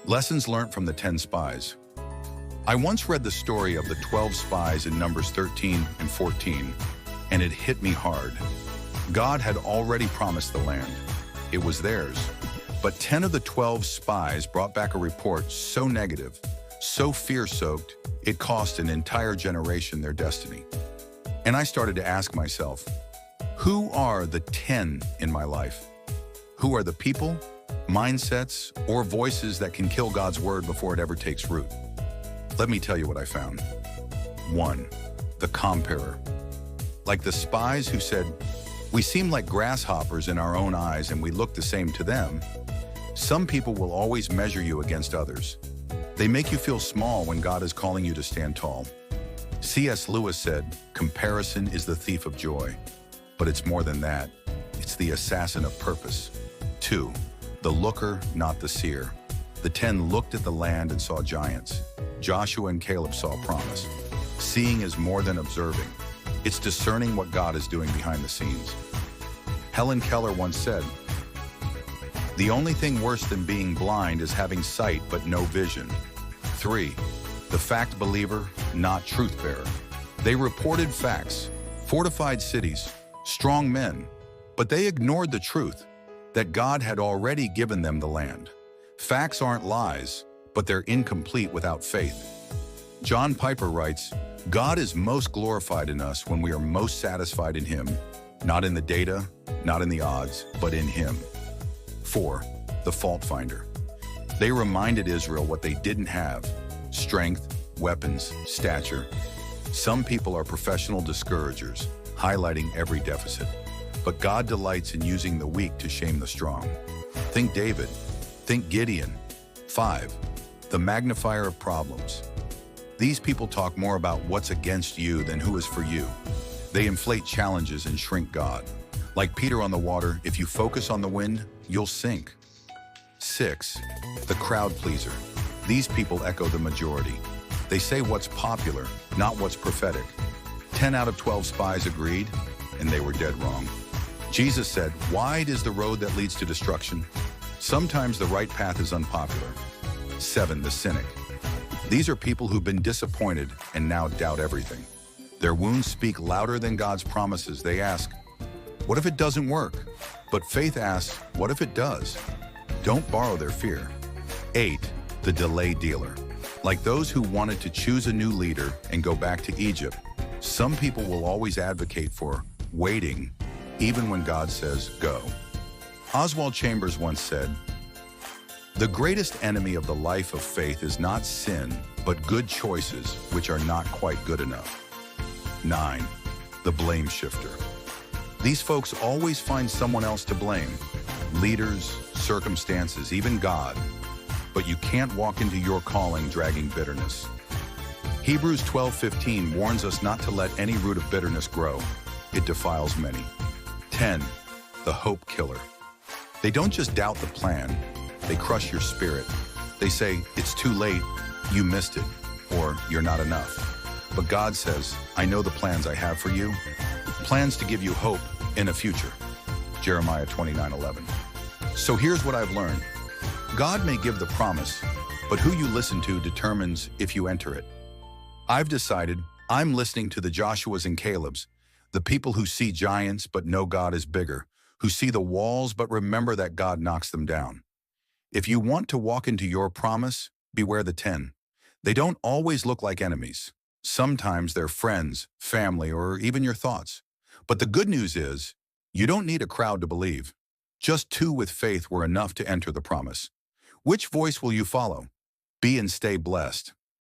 Lessons learned from the 10 spies. I once read the story of the 12 spies in Numbers 13 and 14, and it hit me hard. God had already promised the land. It was theirs. But 10 of the 12 spies brought back a report so negative, so fear-soaked, it cost an entire generation their destiny. And I started to ask myself, who are the 10 in my life? Who are the people, mindsets, or voices that can kill God's word before it ever takes root? Let me tell you what I found. 1. The comparer. Like the spies who said, "We seem like grasshoppers in our own eyes and we look the same to them." Some people will always measure you against others. They make you feel small when God is calling you to stand tall. C.S. Lewis said, "Comparison is the thief of joy." But it's more than that. It's the assassin of purpose. 2. The looker, not the seer. The 10 looked at the land and saw giants. Joshua and Caleb saw promise. Seeing is more than observing. It's discerning what God is doing behind the scenes. Helen Keller once said, "The only thing worse than being blind is having sight but no vision." 3. The fact believer, not truth bearer. They reported facts, fortified cities, strong men, but they ignored the truth that God had already given them the land. Facts aren't lies, but they're incomplete without faith. John Piper writes, "God is most glorified in us when we are most satisfied in Him, not in the data, not in the odds, but in Him." 4. The fault finder. They reminded Israel what they didn't have: strength, weapons, stature. Some people are professional discouragers, highlighting every deficit. But God delights in using the weak to shame the strong. Think David. Think Gideon. 5. The magnifier of problems. These people talk more about what's against you than who is for you. They inflate challenges and shrink God. Like Peter on the water, if you focus on the wind, you'll sink. 6. The crowd pleaser. These people echo the majority. They say what's popular, not what's prophetic. 10 out of 12 spies agreed, and they were dead wrong. Jesus said, "Wide is the road that leads to destruction." Sometimes the right path is unpopular. 7. The cynic. These are people who've been disappointed and now doubt everything. Their wounds speak louder than God's promises. They ask, "What if it doesn't work?" But faith asks, "What if it does?" Don't borrow their fear. 8. The delay dealer. Like those who wanted to choose a new leader and go back to Egypt, some people will always advocate for waiting, even when God says go. Oswald Chambers once said, "The greatest enemy of the life of faith is not sin, but good choices which are not quite good enough." 9. The blame shifter. These folks always find someone else to blame: leaders, circumstances, even God. But you can't walk into your calling dragging bitterness. Hebrews 12:15 warns us not to let any root of bitterness grow. It defiles many. 10. The hope killer. They don't just doubt the plan, they crush your spirit. They say, "It's too late, you missed it," or "You're not enough." But God says, "I know the plans I have for you, plans to give you hope in a future." Jeremiah 29:11. So here's what I've learned. God may give the promise, but who you listen to determines if you enter it. I've decided I'm listening to the Joshuas and Calebs, the people who see giants but know God is bigger, who see the walls but remember that God knocks them down. If you want to walk into your promise, beware the 10. They don't always look like enemies. Sometimes they're friends, family, or even your thoughts. But the good news is, you don't need a crowd to believe. Just 2 with faith were enough to enter the promise. Which voice will you follow? Be and stay blessed.